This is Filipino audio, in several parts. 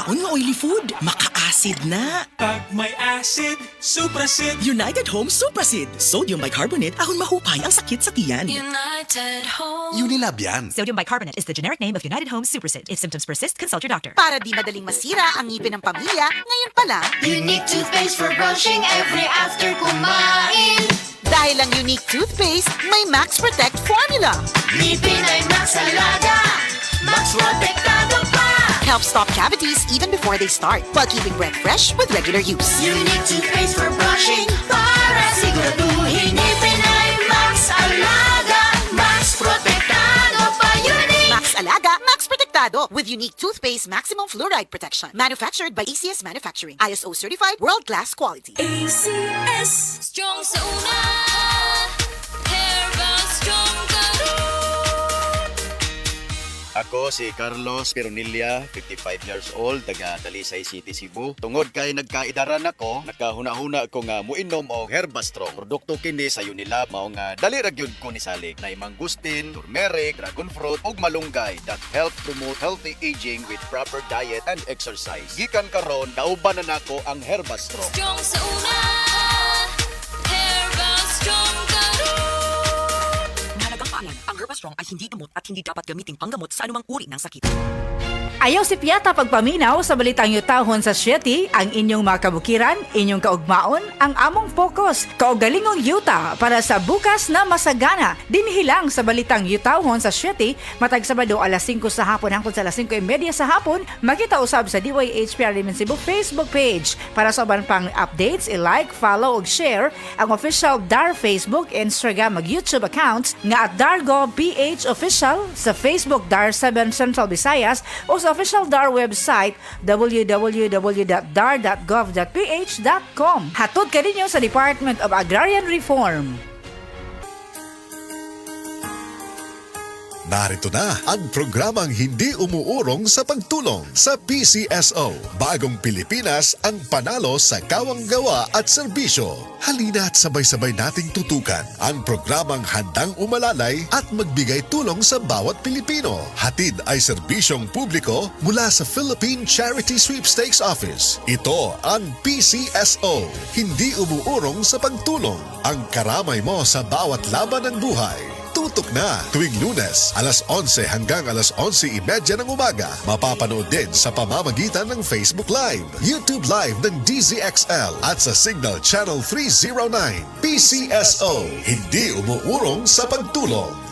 kaon nga oily food. Maka-acid na. Pag may acid, Suprasid. United Home Suprasid. Sodium bicarbonate ahon mahupay ang sakit sa tiyan. United Home. Unilab yan. Sodium bicarbonate is the generic name of United Home Suprasid. If symptoms persist, consult your doctor. Para di madaling masira ang ngipin ng pamilya, ngayon pa lang, Unique toothpaste for brushing every after kumain. dahil ang unique toothpaste, may Max Protect formula. Ngipin ay Max Alaga, Max Protektado pa. Helps stop cavities even before they start, while keeping breath fresh with regular use. Unique toothpaste for brushing para siguraduhin ngipin ay Max Alaga, Max Protektado pa. Unique. Max Alaga, Max Protectado with unique toothpaste maximum fluoride protection. Manufactured by ACS Manufacturing. ISO certified world-class quality. ACS. Strong sa una, Herba strong ka rin. Ako si Carlos Peronilla, 55 years old, taga Talisay City, Cebu. Tungod kay nagkaidaran ako, nakahuna-huna ko nga muinom og Herbastrong. Produkto kini sa Unilab mao nga dali ra gyud ko ni salig na mangustin, turmeric, dragon fruit ug malunggay that help promote healthy aging with proper diet and exercise. Gikan karon kauban na nako ang Herbastrong. Strong sa una, Herba strong ka rin. Mahalagang paalala, ang Herbastrong ay hindi gamot at hindi dapat gamitin panggamot sa anumang uri ng sakit. Ayaw si Piata pagpaminaw sa balitang yutahon sa Sieti, ang inyong mga kabukiran, inyong kaugmaon, ang among focus, kaugalingong yuta para sa bukas na masagana. Dinihilang sa balitang yutahon sa Sieti, matag Sabado alas 5 sa hapon hangtod sa alas 5:30 sa hapon, makita usab sa DYHPR Limen Cebu Facebook page. Para sa uban pang updates, i-like, follow ug share ang official DAR Facebook, Instagram ug YouTube accounts nga at Dargo PH Official sa Facebook DAR 7 Central Visayas o sa official DAR website www.dar.gov.ph.com. Hatod ka ninyo sa Department of Agrarian Reform. Narito na ang programang hindi umuurong sa pagtulong sa PCSO. Bagong Pilipinas ang panalo sa kawang-gawa at serbisyo. Halina at sabay-sabay nating tutukan ang programang handang umalalay at magbigay tulong sa bawat Pilipino. Hatid ay serbisyong publiko mula sa Philippine Charity Sweepstakes Office. Ito ang PCSO. Hindi umuurong sa pagtulong. Ang karamay mo sa bawat laban ng buhay. Tutok na tuwing Lunes, alas 11 hanggang alas 11:30 ng umaga. Mapapanood din sa pamamagitan ng Facebook Live, YouTube Live ng DZXL at sa Signal Channel 309. PCSO, hindi umuurong sa pagtulong.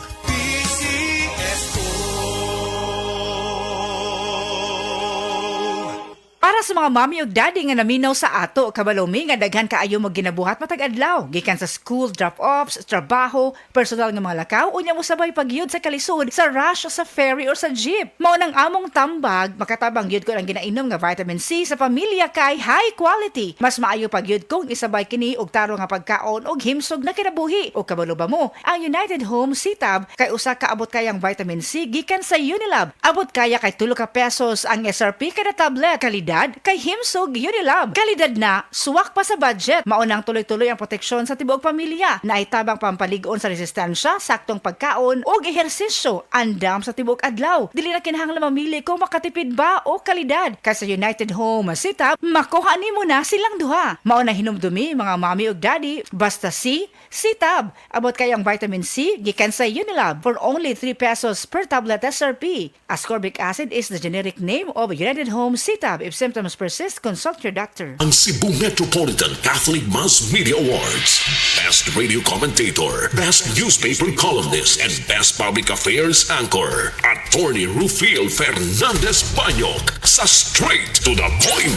Para sa mga mami ug daddy nga naminaw sa ato kabalumi nga daghan kaayo mo ginabuhat matag adlaw gikan sa school drop-offs, trabaho, personal nga mga lakaw unya mo sabay pagyud sa kalisod sa rush o sa ferry or sa jeep. Mao nang among tambag makatabang gyud ko ang ginainom nga vitamin C sa pamilya kay high quality. Mas maayo pagyud kung isabay kini og taro nga pagkaon og himsog na kinabuhi. O kabalo ba mo ang United Home Sitab kay usa ka abot kayang vitamin C gikan sa Unilab. Abot kaya kay 2 ka pesos ang SRP kada tablet. Kalidad kay himsog Unilab. Kalidad na, suwak pa sa budget. Maunang tuloy-tuloy ang proteksyon sa tibuok pamilya. Naitabang pampaligon sa resistensya, saktong pagkaon o ehersisyo. Andam sa tibuok adlaw. Dili na kinahanglan mamili kung makatipid ba o kalidad. Kay sa United Home Sitab, makuha nimo na silang duha. Mauna hinumdumi mga mami ug daddy, basta si Sitab. Abot kayang vitamin C gikan sa Unilab for only 3 pesos per tablet SRP. Ascorbic acid is the generic name of United Home Sitab. If symptoms persist, consult your doctor. Ang Cebu Metropolitan Catholic Mass Media Awards. Best Radio Commentator, Best Newspaper Columnist, and Best Public Affairs Anchor. Attorney Rufil Fernandez Banyok sa Straight to the Point.